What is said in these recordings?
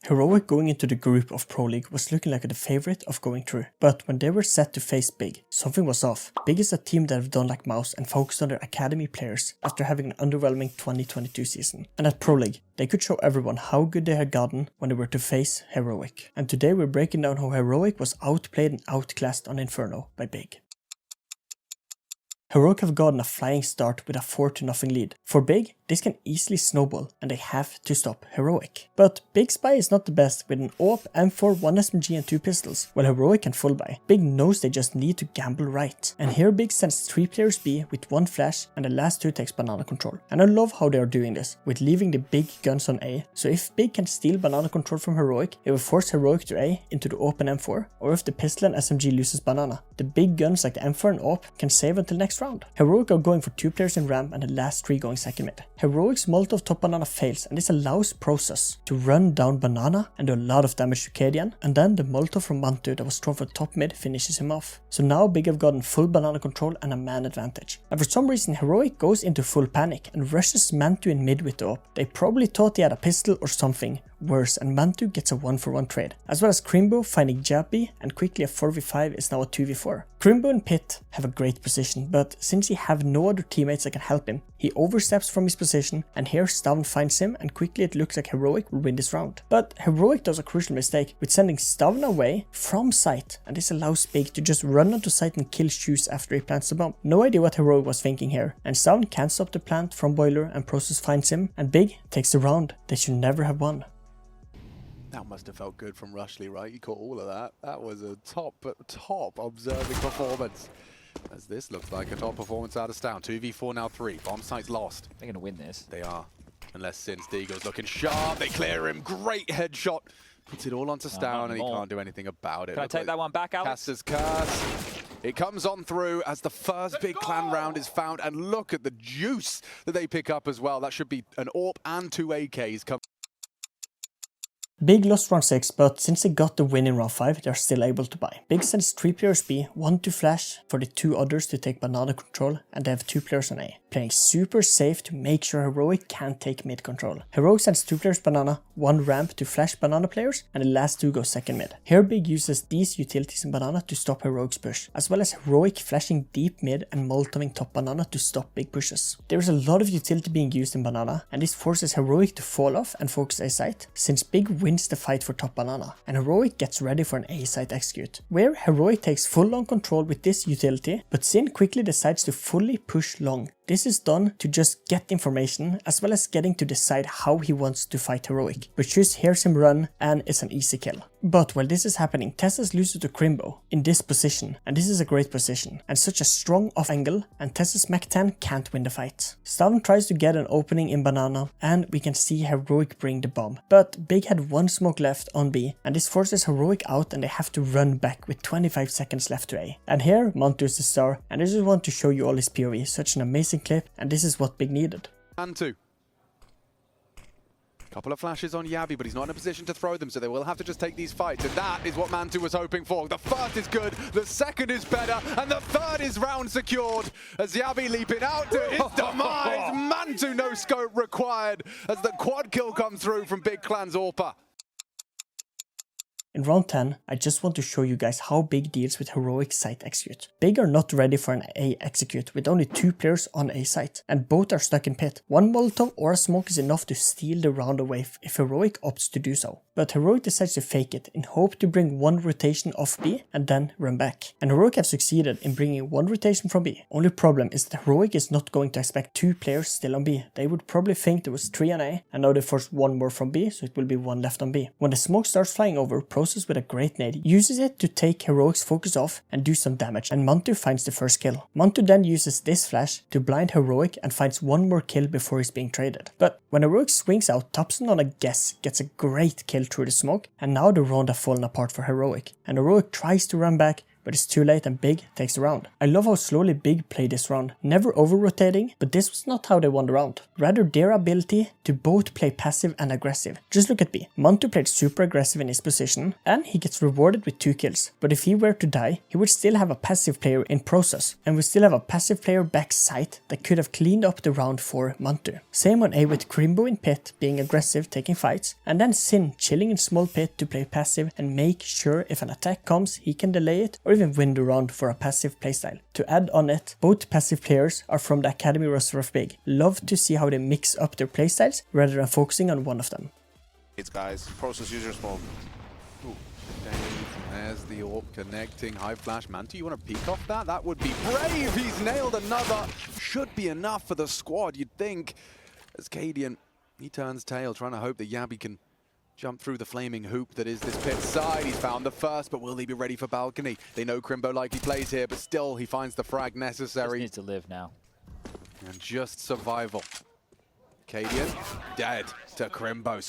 Heroic going into the group of Pro League was looking like the favorite of going through, but when they were set to face Big, something was off. Big is a team that have done like MOUZ and focused on their academy players after having an underwhelming 2022 season. And at Pro League, they could show everyone how good they had gotten when they were to face Heroic. And today we're breaking down how Heroic was outplayed and outclassed on Inferno by Big. Heroic have gotten a flying start with a 4-0 lead. For Big, this can easily snowball and they have to stop Heroic. But Big Spy is not the best with an AWP, M4, 1 SMG and 2 pistols, while Heroic can full buy. Big knows they just need to gamble right. And here Big sends 3 players B with 1 flash and the last 2 takes banana control. And I love how they are doing this, with leaving the big guns on A. So if Big can steal banana control from Heroic, it will force Heroic to A into the AWP and M4, or if the pistol and SMG loses banana, the big guns like the M4 and AWP can save until next round. Heroic are going for 2 players in ramp and the last 3 going second mid. Heroic's Molotov top banana fails and this allows Process to run down banana and do a lot of damage to Cadian, and then the Molotov from Mantu that was thrown for top mid finishes him off. So now Big have gotten full banana control and a man advantage. And for some reason Heroic goes into full panic and rushes Mantu in mid with the AWP. They probably thought he had a pistol or something worse, and Mantu gets a 1-for-1 trade, as well as Crimbo finding Jappy, and quickly a 4v5 is now a 2v4. Crimbo and Pit have a great position, but since he have no other teammates that can help him, he oversteps from his position, and here Stavn finds him, and quickly it looks like Heroic will win this round. But Heroic does a crucial mistake with sending Stavn away from site, and this allows Big to just run onto site and kill Shoes after he plants the bomb. No idea what Heroic was thinking here, and Stavn can't stop the plant from Boiler, and Process finds him, and Big takes the round. They should never have won. That must have felt good from Rushley, right? You caught all of that. That was a top observing performance. As this looks like a top performance out of Stavn. 2v4 now 3. Bomb site's lost. They're going to win this. They are. Unless Sin Steagle's looking sharp. They clear him. Great headshot. Puts it all onto Stavn and he can't do anything about it. Can I take that one back, Alex? Caster's curse. It comes on through as the first big clan round is found. And look at the juice that they pick up as well. That should be an AWP and 2 AKs coming. Big lost round 6, but since they got the win in round 5, they are still able to buy. Big sends 3 players B, 1 to flash for the 2 others to take banana control, and they have 2 players on A, playing super safe to make sure Heroic can't take mid control. Heroic sends 2 players banana, 1 ramp to flash banana players, and the last 2 go second mid. Here Big uses these utilities in banana to stop Heroic's push, as well as Heroic flashing deep mid and molotoving top banana to stop Big pushes. There is a lot of utility being used in banana, and this forces Heroic to fall off and focus A site, since Big wins the fight for top banana, and Heroic gets ready for an A site execute, where Heroic takes full long control with this utility, but Sin quickly decides to fully push long. This is done to just get information, as well as getting to decide how he wants to fight Heroic, but Shoes hears him run and it's an easy kill. But while this is happening, Tessas loses to Crimbo in this position, and this is a great position, and such a strong off angle, and Tessas Mach 10 can't win the fight. Stavn tries to get an opening in banana, and we can see Heroic bring the bomb, but Big had 1 smoke left on B, and this forces Heroic out and they have to run back with 25 seconds left to A. And here Mantu is the star, and I just want to show you all his POV, such an amazing clip, and this is what Big needed. Mantu. Couple of flashes on Yabi, but he's not in a position to throw them, so they will have to just take these fights, and that is what Mantu was hoping for. The first is good, the second is better, and the third is round secured as Yabi leaping out to his demise. Mantu no scope required as the quad kill comes through from Big Clan's AWPer. In round 10, I just want to show you guys how Big deals with Heroic site execute. Big are not ready for an A execute with only 2 players on A site, and both are stuck in pit. 1 Molotov or a smoke is enough to steal the round away if Heroic opts to do so. But Heroic decides to fake it in hope to bring 1 rotation off B and then run back. And Heroic have succeeded in bringing 1 rotation from B. Only problem is that Heroic is not going to expect 2 players still on B. They would probably think there was 3 on A, and now they forced 1 more from B, so it will be 1 left on B. When the smoke starts flying over, Process with a great nade uses it to take Heroic's focus off and do some damage, and Mantu finds the first kill. Mantu then uses this flash to blind Heroic and finds 1 more kill before he's being traded. But when Heroic swings out, Thompson on a guess gets a great kill through the smoke, and now the round have fallen apart for Heroic, and Heroic tries to run back, but it's too late and Big takes the round. I love how slowly Big played this round, never over-rotating, but this was not how they won the round. Rather their ability to both play passive and aggressive. Just look at B. Mantu played super aggressive in his position, and he gets rewarded with 2 kills, but if he were to die, he would still have a passive player in process, and we still have a passive player back site that could have cleaned up the round for Mantu. Same on A with Crimbo in pit being aggressive, taking fights, and then Sin chilling in small pit to play passive and make sure if an attack comes he can delay it or even win the round for a passive playstyle. To add on it, both passive players are from the academy roster of Big. Love to see how they mix up their playstyles rather than focusing on one of them. It's guys, process user smoke. Ooh, there's the AWP connecting. High flash. Mantu, you want to peek off that? That would be brave. He's nailed another. Should be enough for the squad, you'd think. As Cadian, he turns tail, trying to hope that Yabi can jump through the flaming hoop that is this pit side. He's found the first, but will he be ready for balcony? They know Crimbo like he plays here, but still he finds the frag necessary. Just needs to live now. And just survival. Cadian, dead to Crimbo.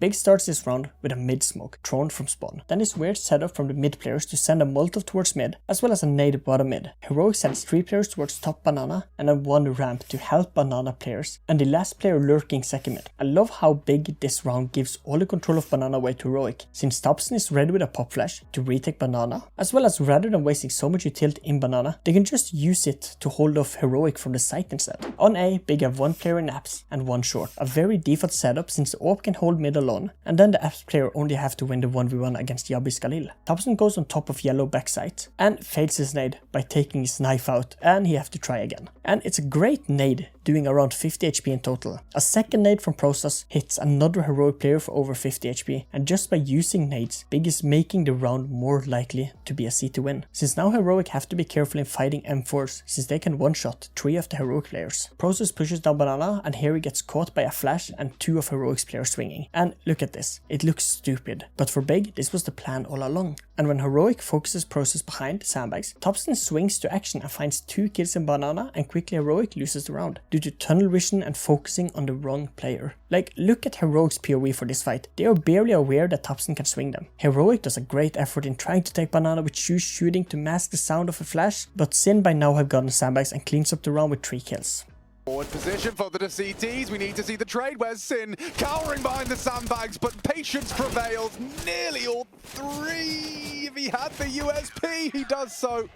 Big starts this round with a mid smoke thrown from spawn. Then this weird setup from the mid players to send a Molotov towards mid, as well as a nade bottom mid. Heroic sends 3 players towards top banana and then 1 ramp to help banana players, and the last player lurking second mid. I love how Big this round gives all the control of banana away to Heroic, since Thompson is ready with a pop flash to retake banana, as well as rather than wasting so much utility in banana, they can just use it to hold off Heroic from the site instead. On A, Big have 1 player in apps and 1 short, a very default setup since the AWP can hold mid alone, and then the apps player only have to win the 1v1 against Yabi's Khalil. Thompson goes on top of yellow backside and fails his nade by taking his knife out, and he have to try again. And it's a great nade, doing around 50 HP in total. A second nade from Process hits another heroic player for over 50 HP, and just by using nades, Big is making the round more likely to be a C to win. Since now Heroic have to be careful in fighting M4s, since they can one-shot 3 of the heroic players. Process pushes down banana, and here he gets caught by a flash and 2 of Heroic's players swinging. And look at this, it looks stupid, but for Big this was the plan all along. And when Heroic focuses Process behind sandbags, Thompson swings to action and finds 2 kills in banana, and quickly Heroic loses the round due to tunnel vision and focusing on the wrong player. Like, look at Heroic's POV for this fight. They are barely aware that Thompson can swing them. Heroic does a great effort in trying to take banana with shoes shooting to mask the sound of a flash, but Sin by now have gotten sandbags and cleans up the round with 3 kills. Forward position for the CTs. We need to see the trade. Where's Sin? Cowering behind the sandbags, but patience prevails. Nearly all 3. If he had the USP, he does so.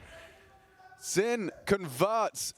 Sin converts.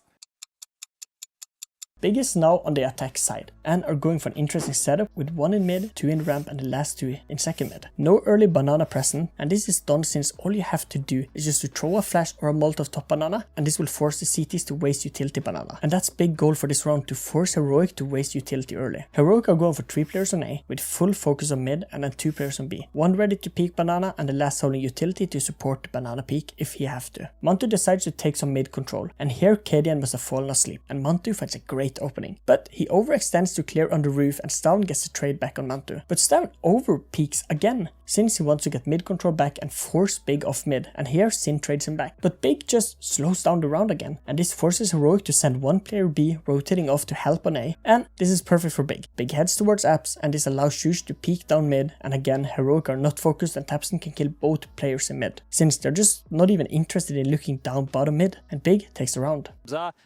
Big is now on the attack side and are going for an interesting setup with 1 in mid, 2 in ramp and the last 2 in second mid. No early banana present, and this is done since all you have to do is just to throw a flash or a Molotov top banana, and this will force the CTs to waste utility banana. And that's big goal for this round, to force Heroic to waste utility early. Heroic are going for 3 players on A with full focus on mid and then 2 players on B. 1 ready to peek banana and the last holding utility to support the banana peek if he have to. Mantu decides to take some mid control, and here Cadian must have fallen asleep, and Mantu finds a great opening, but he overextends to clear on the roof and Stavn gets the trade back on Mantu. But Stavn over peeks again since he wants to get mid control back and force Big off mid, and here Sin trades him back. But Big just slows down the round again, and this forces Heroic to send 1 player B rotating off to help on A, and this is perfect for Big. Big heads towards apps, and this allows Shush to peek down mid, and again Heroic are not focused and Tapson can kill both players in mid, since they're just not even interested in looking down bottom mid, and Big takes the round.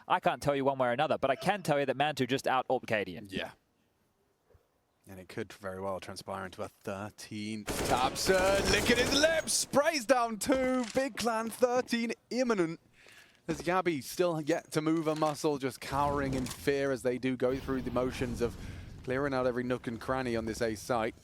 I can't tell you one way or another, but I can tell you that Mantu just out-AWP'd Cadian. Yeah. And it could very well transpire into a 13. Tapson, licking his lips, sprays down 2. Big Clan 13 imminent. As Yabi still yet to move a muscle, just cowering in fear as they do go through the motions of clearing out every nook and cranny on this A site.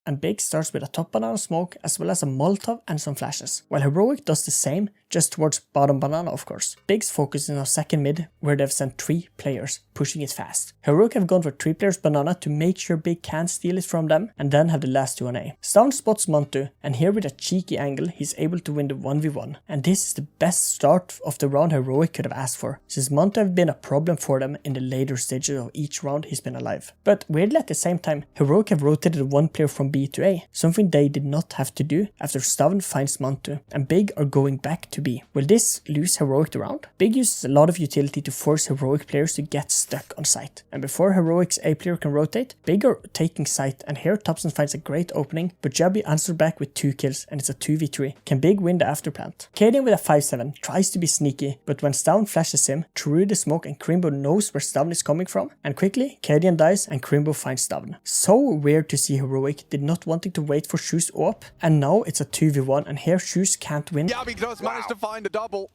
And Big starts with a top banana smoke as well as a Molotov and some flashes, while Heroic does the same, just towards bottom banana of course. Big's focus is on second mid, where they've sent 3 players, pushing it fast. Heroic have gone for 3 players banana to make sure Big can't steal it from them, and then have the last 2 on A. Stavn spots Mantu, and here with a cheeky angle he's able to win the 1v1, and this is the best start of the round Heroic could have asked for, since Mantu have been a problem for them in the later stages of each round he's been alive. But weirdly at the same time, Heroic have rotated 1 player from B to A, something they did not have to do after Stavn finds Mantu, and Big are going back to to B. Will this lose Heroic the round? Big uses a lot of utility to force Heroic players to get stuck on site. And before Heroic's A player can rotate, Big are taking site, and here Thompson finds a great opening, but Jabby answered back with 2 kills and it's a 2v3. Can Big win the afterplant? Cadian with a 5-7 tries to be sneaky, but when Stavn flashes him through the smoke and Crimbo knows where Stavn is coming from, and quickly Cadian dies and Crimbo finds Stavn. So weird to see Heroic did not wanting to wait for Shoes op, and now it's a 2v1 and here Shoes can't win. Yabby does manage to find a double.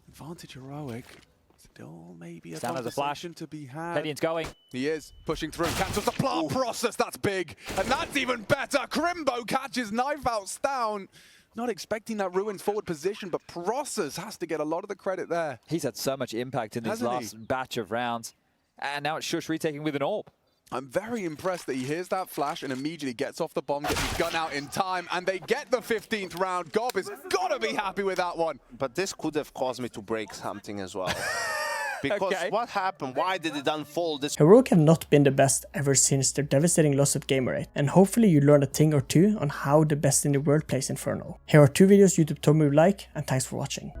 Advantage Heroic. Still maybe a conversation to be had. Cadian's going. He is pushing through, cancels the plant process, that's big. And that's even better. Crimbo catches knife out down. Not expecting that ruined forward position, but Process has to get a lot of the credit there. He's had so much impact in these last batch of rounds. And now it's Shush retaking with an AWP. I'm very impressed that he hears that flash and immediately gets off the bomb, gets his gun out in time, and they get the 15th round. Gob has got to be happy with that one. But this could have caused me to break something as well. Because what happened? Why did it unfold this? Heroic have not been the best ever since their devastating loss at Gamerate, and hopefully you learned a thing or two on how the best in the world plays Inferno. Here are 2 videos YouTube told me you like, and thanks for watching.